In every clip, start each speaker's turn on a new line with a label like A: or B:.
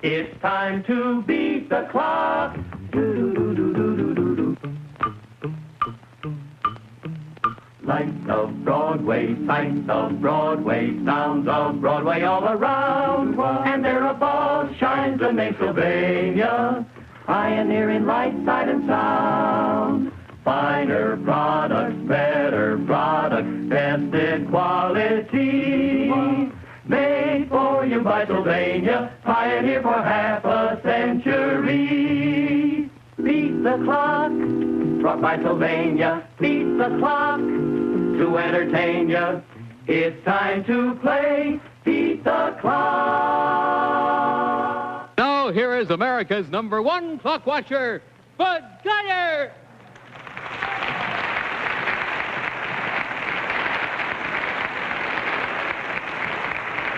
A: It's time to beat the clock. Lights of Broadway, sights of Broadway, sounds of Broadway all around. And there above shines the name Sylvania, pioneering light, sight, and sound. Finer products, better products, tested quality. Made for you by Sylvania, pioneer for half a century. Beat the clock, brought by Sylvania. Beat the clock to entertain you. It's time to play Beat the Clock.
B: Now here is America's #1 clock watcher, Bud Collyer.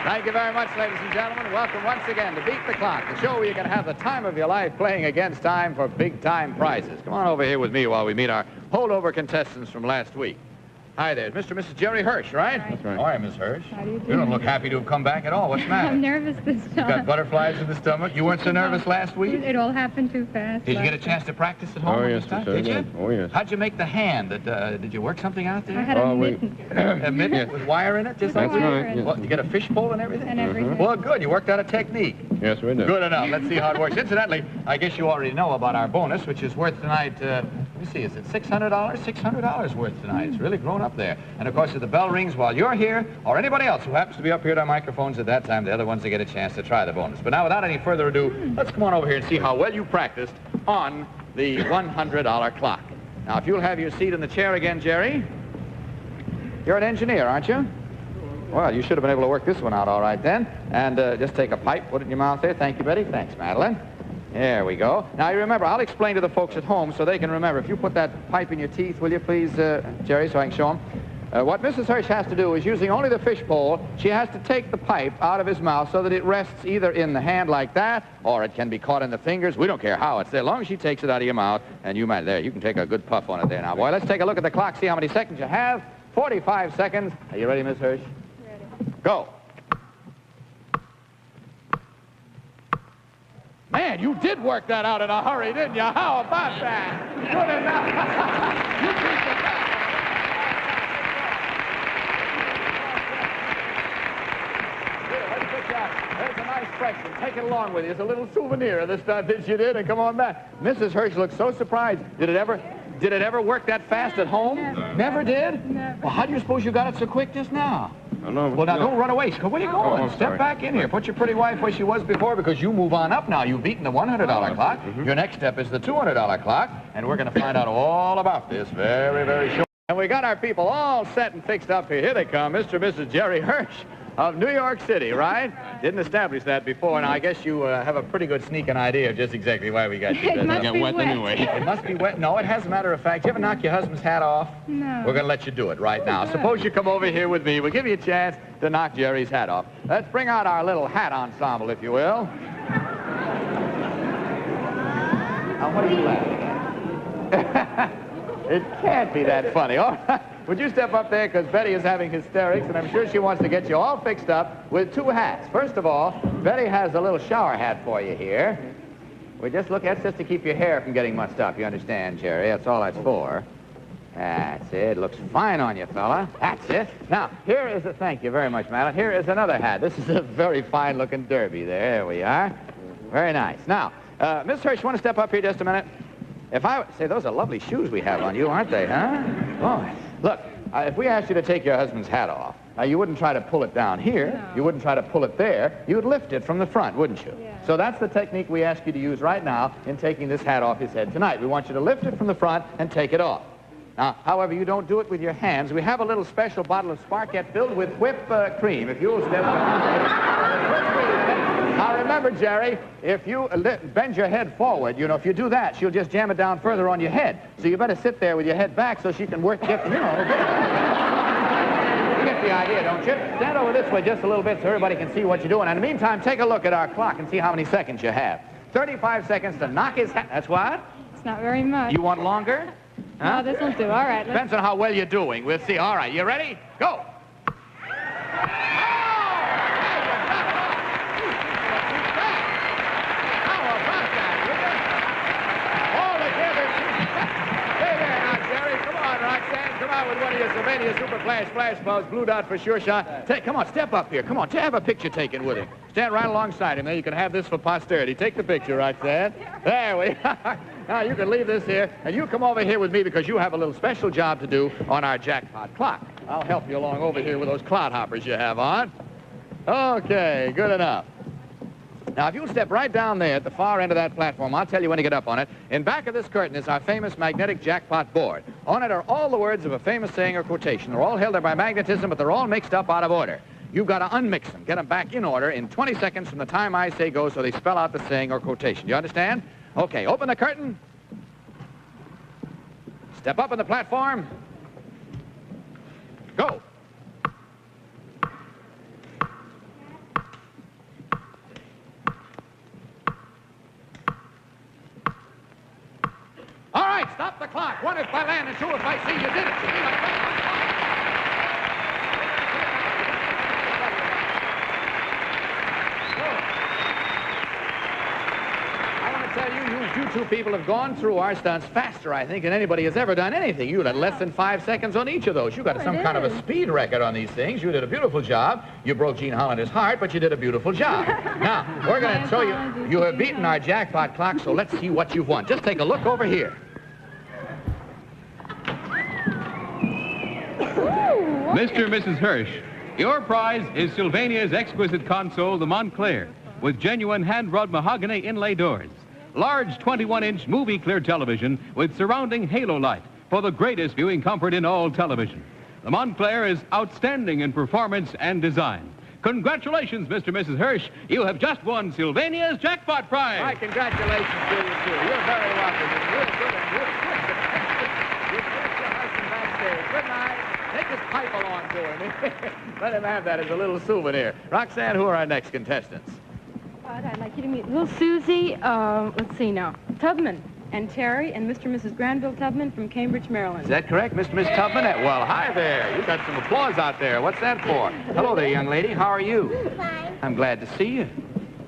C: Thank you very much, ladies and gentlemen. Welcome once again to Beat the Clock, the show where you're going to have the time of your life playing against time for big-time prizes. Come on over here with me while we meet our holdover contestants from last week. Hi there. Mr. and Mrs. Jerry Hirsch, right?
D: That's right.
C: All right, Miss Hirsch.
D: How do you do?
C: You don't look happy to have come back at all. What's the matter?
D: I'm nervous this time.
C: You got butterflies in the stomach? You weren't so nervous last week?
D: It all happened too fast.
C: Did you get a chance to practice at home?
E: Oh, yes,
C: this time?
E: sir.
C: Did you?
E: Oh, yes.
C: How'd you make the hand? Did you work something out there?
D: I had a mitten.
C: A mitten with wire in it? Just like
D: With wire
C: this?
D: in it.
C: What, you get a fishbowl and everything?
D: And everything.
C: Well, good. You worked out a technique.
E: Yes, we do.
C: Good enough. Let's see how it works. Incidentally, I guess you already know about our bonus, which is worth tonight, let me see, is it $600? $600 worth tonight. It's really grown up there. And, of course, if the bell rings while you're here, or anybody else who happens to be up here at our microphones at that time, the other ones that get a chance to try the bonus. But now, without any further ado, let's come on over here and see how well you practiced on the $100 clock. Now, if you'll have your seat in the chair again, Jerry. You're an engineer, aren't you? Well, you should have been able to work this one out all right then. And just take a pipe, put it in your mouth there. Thank you, Betty. Thanks, Madeline. There we go. Now, you remember, I'll explain to the folks at home so they can remember. If you put that pipe in your teeth, will you please, Jerry, so I can show them? What Mrs. Hirsch has to do is, using only the fishbowl, she has to take the pipe out of his mouth so that it rests either in the hand like that, or it can be caught in the fingers. We don't care how it's there. As long as she takes it out of your mouth, and you might, there, you can take a good puff on it there now, boy. Let's take a look at the clock, see how many seconds you have. 45 seconds. Are you ready, Miss Hirsch?
D: Ready.
C: Go. Man, you did work that out in a hurry, didn't you? How about that? Good enough. You beat the clock. There's a nice fraction. Take it along with you. It's a little souvenir of the stuff that you did, and come on back. Mrs. Hirsch looked so surprised. Did it ever work that fast at home? Never did?
D: Never.
C: Well, how do you suppose you got it so quick just now?
E: I know.
C: Well, now, don't run away. Where are you going?
E: I'm
C: Step
E: sorry.
C: back in here. Put your pretty wife where she was before, because you move on up now. You've beaten the $100 clock. Your next step is the $200 clock, and we're going to find out all about this very, very shortly. And we got our people all set and fixed up here. Here they come, Mr. and Mrs. Jerry Hirsch of New York City, right? Didn't establish that before, and I guess you have a pretty good sneaking idea of just exactly why we got you.
D: It must be wet.
E: anyway.
C: It must be wet. No, it has a matter of fact. You ever knock your husband's hat off?
D: No.
C: We're going to let you do it right now.
D: good.
C: Suppose you come over here with me. We'll give you a chance to knock Jerry's hat off. Let's bring out our little hat ensemble, if you will. Now, what are you laughing at? It can't be that funny. All right. Would you step up there, because Betty is having hysterics, and I'm sure she wants to get you all fixed up with two hats. First of all, Betty has a little shower hat for you here. We just look, that's just to keep your hair from getting mussed up. You understand, Jerry? That's all that's for. That's it. Looks fine on you, fella. That's it. Now, here is a, thank you very much, madam. Here is another hat. This is a very fine-looking derby there. There we are. Very nice. Now, Miss Hirsch, you want to step up here just a minute? If I say, those are lovely shoes we have on you, aren't they, huh? Oh, look, if we asked you to take your husband's hat off, now you wouldn't try to pull it down here.
D: No.
C: You wouldn't try to pull it there. You'd lift it from the front, wouldn't you?
D: Yeah.
C: So that's the technique we ask you to use right now in taking this hat off his head tonight. We want you to lift it from the front and take it off. Now, however, you don't do it with your hands. We have a little special bottle of Sparkette filled with whipped cream. If you'll step Now, remember, Jerry, if you bend your head forward, you know, if you do that, she'll just jam it down further on your head. So you better sit there with your head back so she can work, you know. You get the idea, don't you? Stand over this way just a little bit so everybody can see what you're doing. And in the meantime, take a look at our clock and see how many seconds you have. 35 seconds to knock his hat. That's what?
D: It's not very much.
C: You want longer?
D: No, this will do. All right.
C: Depends on how well you're doing. We'll see. All right, you ready? Go. flash, flash, folks. Blue dot for sure shot. Come on, step up here. Come on, have a picture taken with him. Stand right alongside him. There, you can have this for posterity. Take the picture, Roxanne. There we are. Now, you can leave this here, and you come over here with me because you have a little special job to do on our jackpot clock. I'll help you along over here with those cloud hoppers you have on. Okay, good enough. Now, if you'll step right down there at the far end of that platform, I'll tell you when to get up on it. In back of this curtain is our famous magnetic jackpot board. On it are all the words of a famous saying or quotation. They're all held there by magnetism, but they're all mixed up out of order. You've got to unmix them, get them back in order in 20 seconds from the time I say go so they spell out the saying or quotation. Do you understand? Okay, open the curtain. Step up on the platform. Go. All right, stop the clock. One if I land and two if I see you did it. You two people have gone through our stunts faster, I think, than anybody has ever done anything. You had less than 5 seconds on each of those. You got some kind of a speed record on these things. You did a beautiful job. You broke Gene Hollander's heart, but you did a beautiful job. Now, we're going to show you. You have beaten our jackpot clock, so let's see what you've won. Just take a look over here.
B: Mr. and Mrs. Hirsch, your prize is Sylvania's exquisite console, the Montclair, with genuine hand-wrought mahogany inlay doors. Large 21-inch movie-clear television with surrounding halo light for the greatest viewing comfort in all television. The Montclair is outstanding in performance and design. Congratulations, Mr. and Mrs. Hirsch. You have just won Sylvania's jackpot prize.
C: My congratulations to you, too. You're very welcome. It's real good and real quick. You take your husband backstage. Good night. Take his pipe along to him. Let him have that as a little souvenir. Roxanne, who are our next contestants?
D: I'd like you to meet little Susie, let's see now, Tubman, and Terry, and Mr. and Mrs. Granville Tubman from Cambridge, Maryland.
C: Is that correct, Mr. and Miss Tubman? Well, hi there. You got some applause out there. What's that for? Hello there, young lady. How are you?
E: Fine.
C: I'm glad to see you.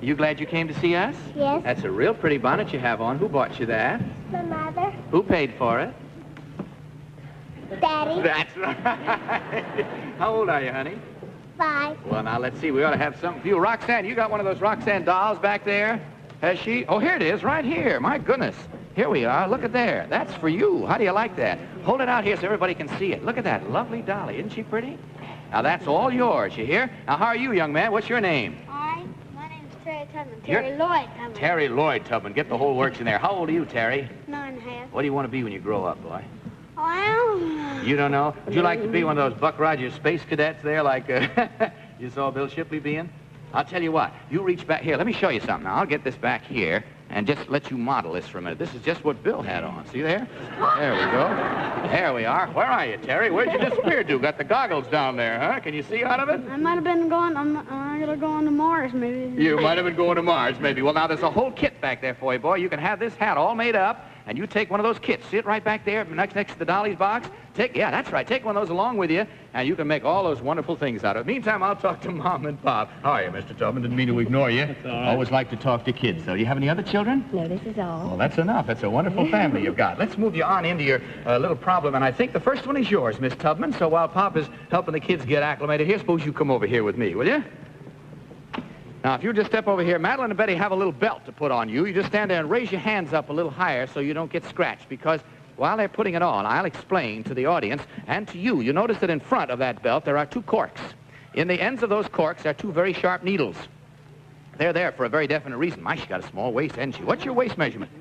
C: You glad you came to see us?
E: Yes.
C: That's a real pretty bonnet you have on. Who bought you that?
E: My mother.
C: Who paid for it?
E: Daddy.
C: That's right. How old are you, honey?
E: 5.
C: Well, now, let's see. We ought to have something for you. Roxanne, you got one of those Roxanne dolls back there? Has she? Oh, here it is, right here. My goodness. Here we are. Look at there. That's for you. How do you like that? Hold it out here so everybody can see it. Look at that lovely dolly. Isn't she pretty? Now, that's all yours, you hear? Now, how are you, young man? What's your name?
E: Hi, my name's Terry Tubman. Terry Lloyd Tubman.
C: Terry Lloyd Tubman. Get the whole works in there. How old are you, Terry?
E: 9.5.
C: What do you want to be when you grow up, boy?
E: Well,
C: You don't know? Would you like to be one of those Buck Rogers space cadets there like you saw Bill Shipley being? I'll tell you what. You reach back here. Let me show you something. Now, I'll get this back here and just let you model this for a minute. This is just what Bill had on. See there? There we go. There we are. Where are you, Terry? Where'd you disappear to? Got the goggles down there, huh? Can you see out of it?
E: I might have been going, I'm going to go on to Mars, maybe.
C: You might have been going to Mars, maybe. Well, now, there's a whole kit back there for you, boy. You can have this hat all made up, and you take one of those kits. See it right back there next to the Dolly's box? Yeah, that's right. Take one of those along with you, and you can make all those wonderful things out of it. Meantime, I'll talk to Mom and Pop. How are you, Mr. Tubman? Didn't mean to ignore you.
B: That's all right.
C: Always like to talk to kids, though. You have any other children?
E: No, this is all.
C: Well, that's enough. That's a wonderful family you've got. Let's move you on into your little problem, and I think the first one is yours, Miss Tubman. So while Pop is helping the kids get acclimated here, suppose you come over here with me, will you? Now, if you just step over here, Madeline and Betty have a little belt to put on you. You just stand there and raise your hands up a little higher so you don't get scratched, because while they're putting it on, I'll explain to the audience and to you. You notice that in front of that belt, there are 2 corks. In the ends of those corks are 2 very sharp needles. They're there for a very definite reason. My, she's got a small waist, hasn't she? What's your waist measurement?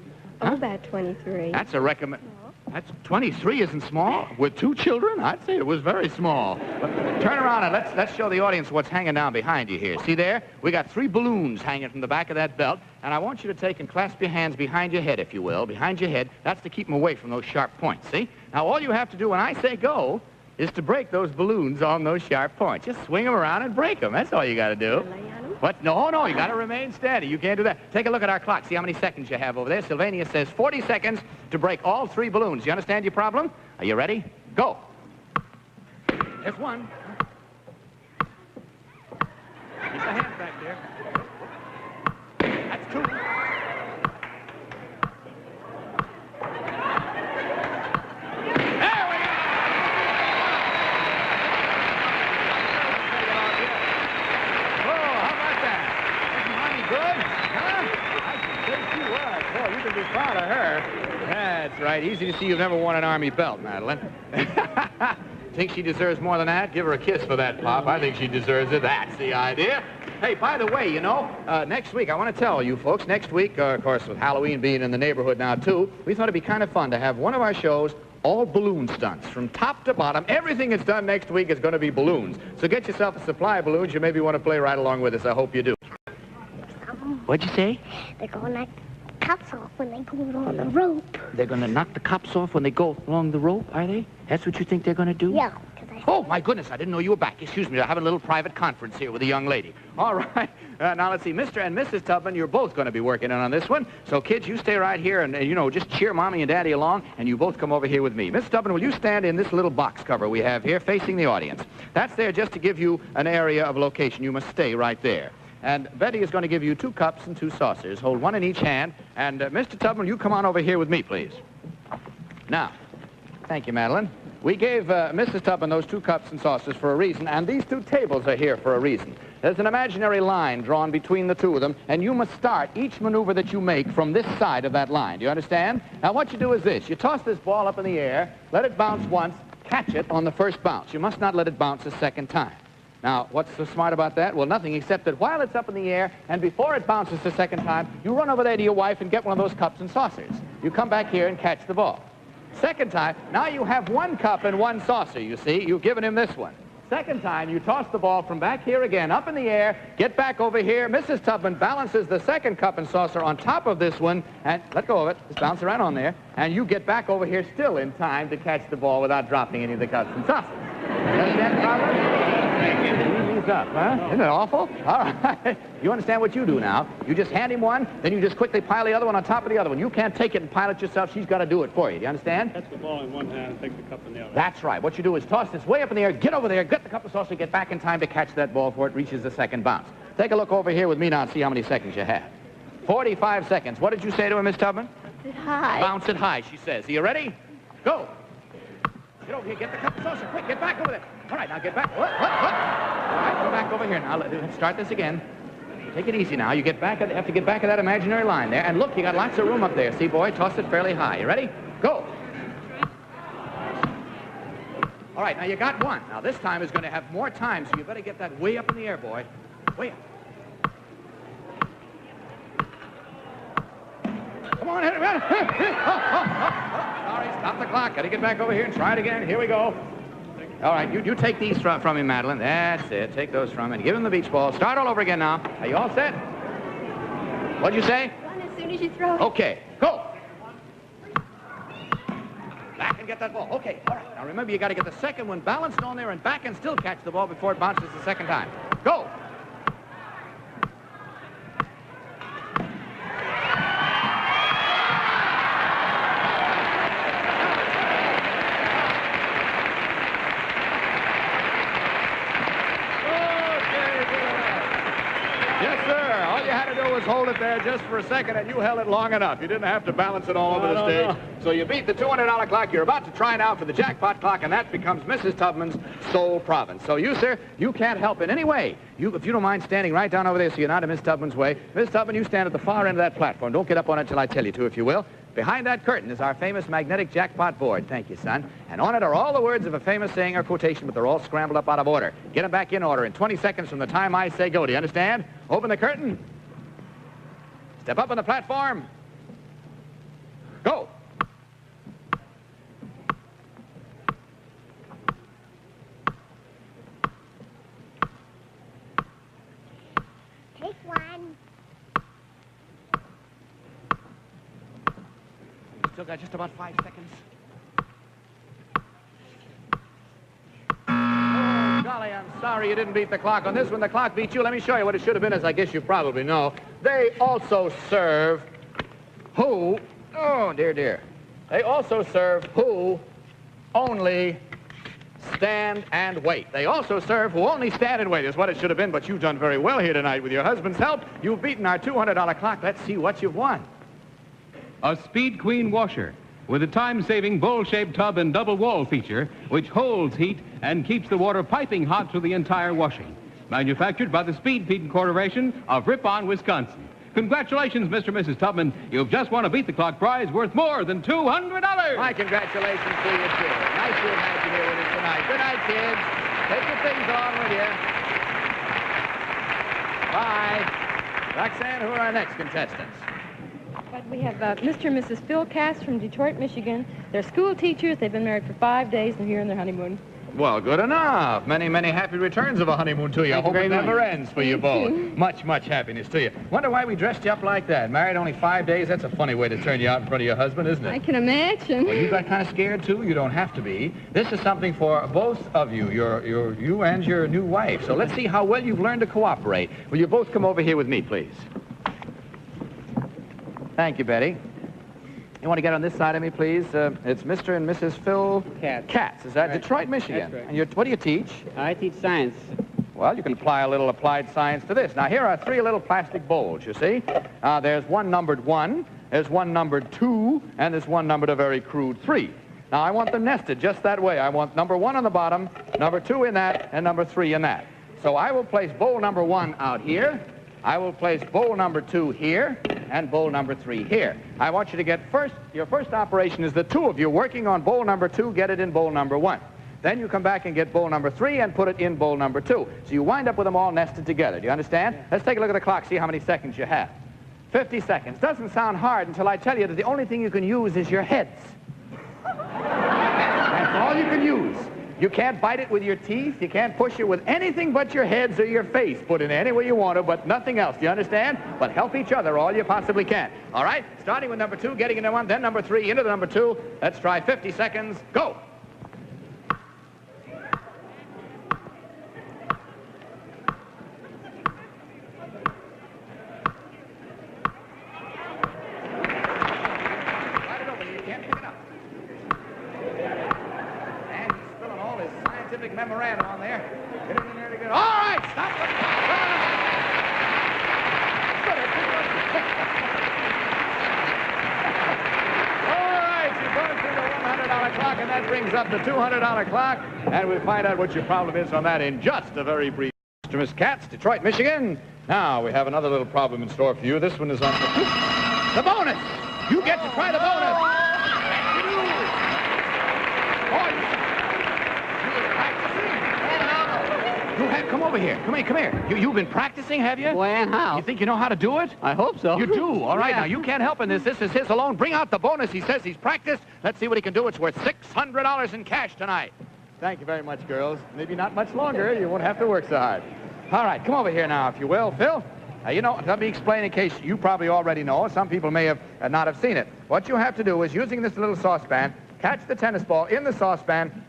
E: Oh, about 23.
C: That's a recommend. That's 23 isn't small. With 2 children, I'd say it was very small. But turn around and let's show the audience what's hanging down behind you here. See there? We got 3 balloons hanging from the back of that belt, and I want you to take and clasp your hands behind your head, if you will, behind your head. That's to keep them away from those sharp points. See? Now, all you have to do when I say go is to break those balloons on those sharp points. Just swing them around and break them. That's all you got to do. What? No, you got to remain steady. You can't do that. Take a look at our clock. See how many seconds you have over there. Sylvania says 40 seconds to break all 3 balloons. You understand your problem? Are you ready? Go. There's 1. Keep the hands back there. That's 2. There we go. be proud of her. That's right. Easy to see you've never worn an Army belt, Madeline. Think she deserves more than that? Give her a kiss for that, Pop. I think she deserves it. That's the idea. Hey, by the way, you know, next week, I want to tell you folks, next week, of course, with Halloween being in the neighborhood now, too, we thought it'd be kind of fun to have one of our shows all balloon stunts from top to bottom. Everything that's done next week is going to be balloons. So get yourself a supply of balloons. You maybe want to play right along with us. I hope you do. What'd you say?
F: They're going to knock the cops off when they go along the rope.
C: They're going to knock the cops off when they go along the rope, are they? That's what you think they're going to do?
F: Yeah.
C: Oh, my goodness, I didn't know you were back. Excuse me, I'm having a little private conference here with a young lady. All right. Now, let's see. Mr. and Mrs. Tubman, you're both going to be working in on this one. So, kids, you stay right here and, you know, just cheer Mommy and Daddy along, and you both come over here with me. Mrs. Tubman, will you stand in this little box cover we have here facing the audience? That's there just to give you an area of location. You must stay right there. And Betty is going to give you 2 cups and 2 saucers. Hold one in each hand. And, Mr. Tubman, you come on over here with me, please. Now, thank you, Madeline. We gave Mrs. Tubman those 2 cups and saucers for a reason, and these 2 tables are here for a reason. There's an imaginary line drawn between the 2 of them, and you must start each maneuver that you make from this side of that line. Do you understand? Now, what you do is this. You toss this ball up in the air, let it bounce once, catch it on the first bounce. You must not let it bounce a second time. Now, what's so smart about that? Well, nothing except that while it's up in the air and before it bounces the second time, you run over there to your wife and get one of those cups and saucers. You come back here and catch the ball. Second time, now you have 1 cup and 1 saucer, you see. You've given him this one. Second time, you toss the ball from back here again, up in the air, get back over here. Mrs. Tubman balances the second cup and saucer on top of this one, and let go of it. Just bounce around on there. And you get back over here still in time to catch the ball without dropping any of the cups and saucers. Understand the problem? Ease up, huh? Isn't it awful? All right. You understand what you do now? You just hand him one, then you just quickly pile the other one on top of the other one. You can't take it and pile it yourself. She's got to do it for you. Do you understand?
G: Catch the ball in one hand and take the cup in the other.
C: That's right. What you do is toss this way up in the air, get over there, get the cup of saucer, get back in time to catch that ball before it reaches the second bounce. Take a look over here with me now and see how many seconds you have. 45 seconds. What did you say to her, Miss Tubman?
F: Bounce it high.
C: Bounce it high, she says. Are you ready? Go. Get over here. Get the cup of saucer. Quick, get back over there. All right, now get back. What? All right, come back over here. Now, let's start this again. Take it easy now. You get back, have to get back of that imaginary line there. And look, you got lots of room up there. See, boy, toss it fairly high. You ready? Go. All right, now you got 1. Now, this time is going to have more time, so you better get that way up in the air, boy. Way up. Come on, hit it. Sorry, stop the clock. Got to get back over here and try it again. Here we go. All right, you take these from him, Madeline. That's it. Take those from him. Give him the beach ball. Start all over again now. Are you all set? What'd you say?
F: Run as soon as you throw it.
C: Okay, go. Back and get that ball. Okay, all right. Now remember, you got to get the second one balanced on there and back and still catch the ball before it bounces the second time. Go. Hold it there just for a second, and you held it long enough. You didn't have to balance it all over the stage. So you beat the $200 clock. You're about to try now for the jackpot clock, and that becomes Mrs. Tubman's sole province. So you, sir, you can't help in any way. If you don't mind standing right down over there so you're not in Miss Tubman's way. Miss Tubman, you stand at the far end of that platform. Don't get up on it till I tell you to, if you will. Behind that curtain is our famous magnetic jackpot board. Thank you, son. And on it are all the words of a famous saying or quotation, but they're all scrambled up out of order. Get them back in order in 20 seconds from the time I say go. Do you understand? Open the curtain. Step up on the platform. Go.
F: Take 1.
C: You still got just about 5 seconds. Golly, I'm sorry you didn't beat the clock. On this one, the clock beat you. Let me show you what it should have been, as I guess you probably know. They also serve who... Oh, dear, dear. They also serve who only stand and wait. They also serve who only stand and wait is what it should have been, but you've done very well here tonight. With your husband's help, you've beaten our $200 clock. Let's see what you've won.
B: A Speed Queen washer with a time-saving bowl-shaped tub and double wall feature, which holds heat and keeps the water piping hot through the entire washing. Manufactured by the Speed Pete Corporation of Ripon, Wisconsin. Congratulations, Mr. and Mrs. Tubman. You've just won a Beat the Clock prize worth more than $200.
C: My congratulations to you, too. Nice to have you here with us tonight. Good night, kids. Take your things on with you. Bye. Roxanne, who are our next contestants?
D: But we have Mr. and Mrs. Phil Cass from Detroit, Michigan. They're school teachers. They've been married for 5 days and here on their honeymoon.
C: Well, good enough. Many, many happy returns of a honeymoon to you. I hope it never ends for you both. Much, much happiness to you. Wonder why we dressed you up like that. Married only 5 days? That's a funny way to turn you out in front of your husband, isn't it?
D: I can imagine.
C: Well, you got kind of scared, too? You don't have to be. This is something for both of you, you and your new wife. So let's see how well you've learned to cooperate. Will you both come over here with me, please? Thank you, Betty. You want to get on this side of me, please? It's Mr. and Mrs. Phil Katz. Is that right? Detroit, Michigan?
H: That's right.
C: And what do you teach?
H: I teach science.
C: Well, you can apply a little applied science to this. Now, here are 3 little plastic bowls, you see. There's one numbered 1, there's one numbered 2, and there's one numbered a very crude 3. Now, I want them nested just that way. I want number 1 on the bottom, number 2 in that, and number 3 in that. So I will place bowl number 1 out here. I will place bowl number 2 here, and bowl number 3 here. I want you to get your first operation is the 2 of you working on bowl number 2, get it in bowl number 1. Then you come back and get bowl number 3 and put it in bowl number 2. So you wind up with them all nested together. Do you understand? Yeah. Let's take a look at the clock, see how many seconds you have. 50 seconds. Doesn't sound hard until I tell you that the only thing you can use is your heads. That's all you can use. You can't bite it with your teeth. You can't push it with anything but your heads or your face. Put it any way you want to, but nothing else. Do you understand? But help each other all you possibly can. All right? Starting with number 2, getting into 1, then number 3, into the number 2. Let's try 50 seconds. Go. Memorandum on there. Get it in there to get. All right, stop it. All right, you're going through the $100 clock, and that brings up the $200 clock, and we'll find out what your problem is on that in just a very brief. Mr. Miss Katz, Detroit, Michigan. Now we have another little problem in store for you. This one is on the bonus. You get to try the bonus. Come over here. Come here. You've been practicing, have you?
H: When? How?
C: You think you know how to do it?
H: I hope so.
C: You do? All right.
H: Yeah.
C: Now, you can't help in this. This is his alone. Bring out the bonus. He says he's practiced. Let's see what he can do. It's worth $600 in cash tonight. Thank you very much, girls. Maybe not much longer. You won't have to work so hard. All right. Come over here now, if you will. Phil, let me explain in case you probably already know. Some people may have not have seen it. What you have to do is, using this little saucepan, catch the tennis ball in the saucepan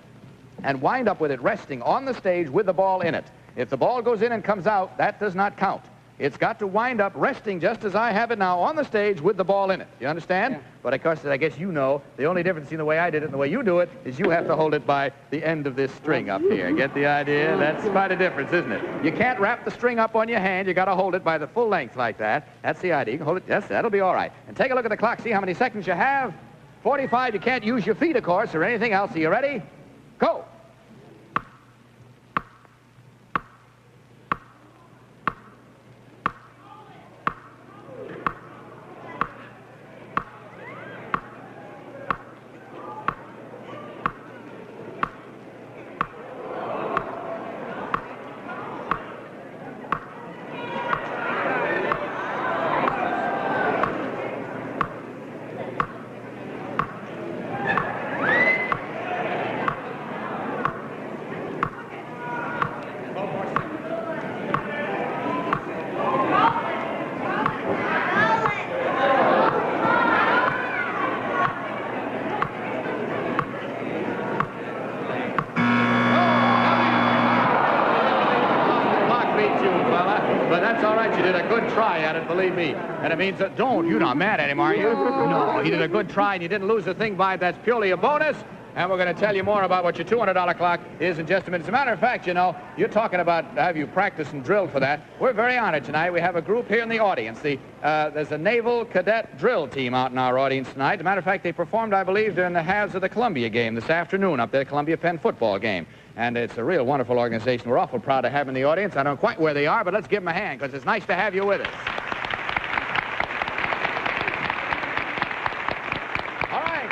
C: and wind up with it resting on the stage with the ball in it. If the ball goes in and comes out, that does not count. It's got to wind up resting just as I have it now on the stage with the ball in it. You understand? Yeah. But of course, I guess you know, the only difference between the way I did it and the way you do it is you have to hold it by the end of this string up here. Get the idea? That's quite a difference, isn't it? You can't wrap the string up on your hand. You got to hold it by the full length like that. That's the idea. You can hold it. Yes, that'll be all right. And take a look at the clock. See how many seconds you have. 45. You can't use your feet, of course, or anything else. Are you ready? Go. Believe me. And it means that you're not mad at him, are you? No, he did a good try and you didn't lose a thing by it. That's purely a bonus. And we're going to tell you more about what your $200 clock is in just a minute. As a matter of fact, you're talking about have you practiced and drilled for that. We're very honored tonight. We have a group here in the audience. There's a Naval Cadet drill team out in our audience tonight. As a matter of fact, they performed, I believe, during the halves of the Columbia game this afternoon up there, the Columbia Penn football game. And it's a real wonderful organization. We're awful proud to have them in the audience. I don't know quite where they are, but let's give them a hand because it's nice to have you with us.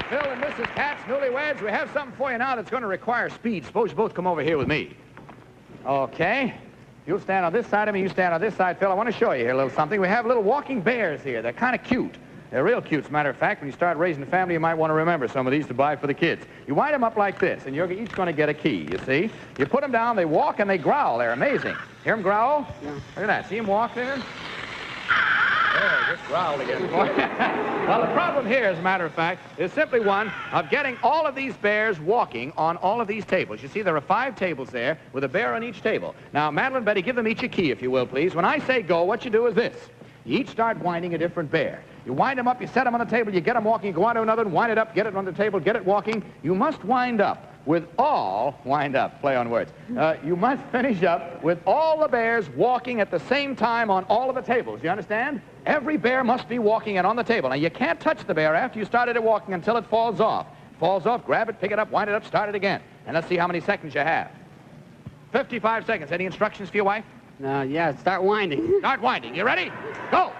C: Phil and Mrs. Katz, newlyweds, we have something for you now that's going to require speed. Suppose you both come over here with me. Okay. You'll stand on this side of me, you stand on this side. Phil, I want to show you here a little something. We have little walking bears here. They're kind of cute. They're real cute, as a matter of fact. When you start raising a family, you might want to remember some of these to buy for the kids. You wind them up like this, and you're each going to get a key, you see? You put them down, they walk, and they growl. They're amazing. Hear them growl? Yeah. Look at that. See them walk there? There, just growled again. Well, the problem here, as a matter of fact, is simply one of getting all of these bears walking on all of these tables. You see, there are 5 tables there with a bear on each table. Now, Madeline, Betty, give them each a key, if you will, please. When I say go, what you do is this. You each start winding a different bear. You wind them up, you set them on the table, you get them walking, you go on to another one, wind it up, get it on the table, get it walking. You must wind up with all, wind up, play on words. You must finish up with all the bears walking at the same time on all of the tables. You understand? Every bear must be walking and on the table. Now, you can't touch the bear after you started it walking until it falls off. Falls off, grab it, pick it up, wind it up, start it again. And let's see how many seconds you have. 55 seconds. Any instructions for your wife?
H: Yeah, start winding.
C: Start winding. You ready? Go!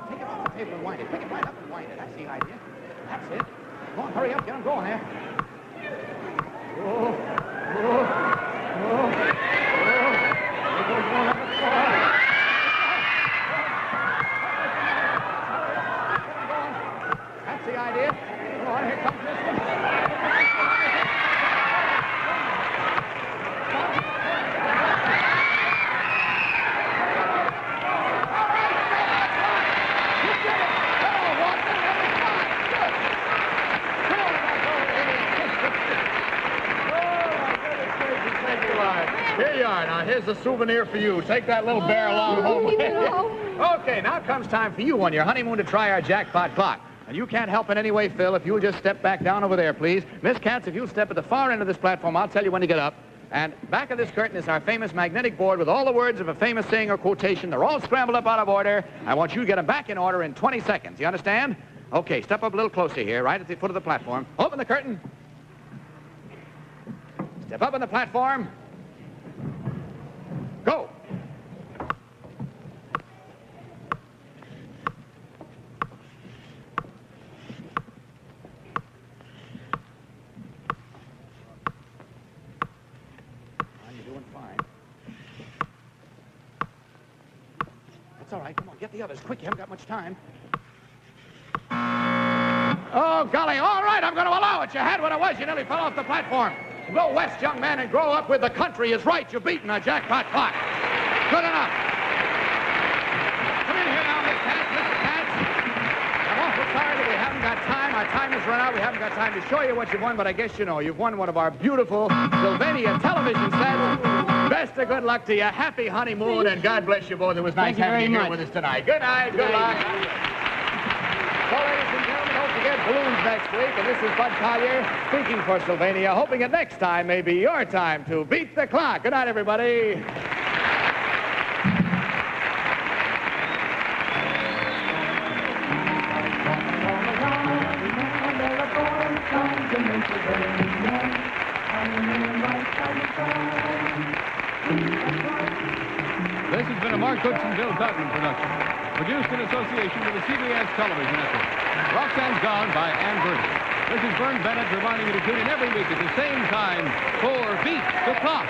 C: Take it off the table and wind it. Pick it right up and wind it. That's the idea. That's it. Go on, hurry up. Get them going there. Oh. That's the idea. Go on, here comes this one. Here you are. Now, here's a souvenir for you. Take that little bear along home. Okay, now comes time for you on your honeymoon to try our jackpot clock. And you can't help in any way, Phil, if you'll just step back down over there, please. Miss Katz, if you'll step at the far end of this platform, I'll tell you when to get up. And back of this curtain is our famous magnetic board with all the words of a famous saying or quotation. They're all scrambled up out of order. I want you to get them back in order in 20 seconds. You understand? Okay, step up a little closer here, right at the foot of the platform. Open the curtain. Step up on the platform. Go. You're doing fine. That's all right. Come on, get the others. Quick, you haven't got much time. Oh, golly. All right, I'm going to allow it. You had what it was. You nearly fell off the platform. Go west, young man, and grow up with the country is right. You've beaten a jackpot clock. Good enough. Come in here now, Miss Katz, Mr. Katz. I'm awful sorry that we haven't got time. Our time has run out. We haven't got time to show you what you've won, but I guess you know. You've won one of our beautiful Sylvania television sets. Best of good luck to you. Happy honeymoon, and God bless you both. It was nice having you here with us tonight. Good night. Good luck. So, ladies and gentlemen, don't forget balloons next week, and this is Bud Collyer speaking for Sylvania, hoping that next time may be your time to beat the clock. Good night, everybody.
B: This has been a Mark Goodson-Todman production, produced in association with the CBS Television Network. Roxanne's Gone by Ann Burton. This is Vern Bennett reminding you to tune in every week at the same time for Beat the Clock.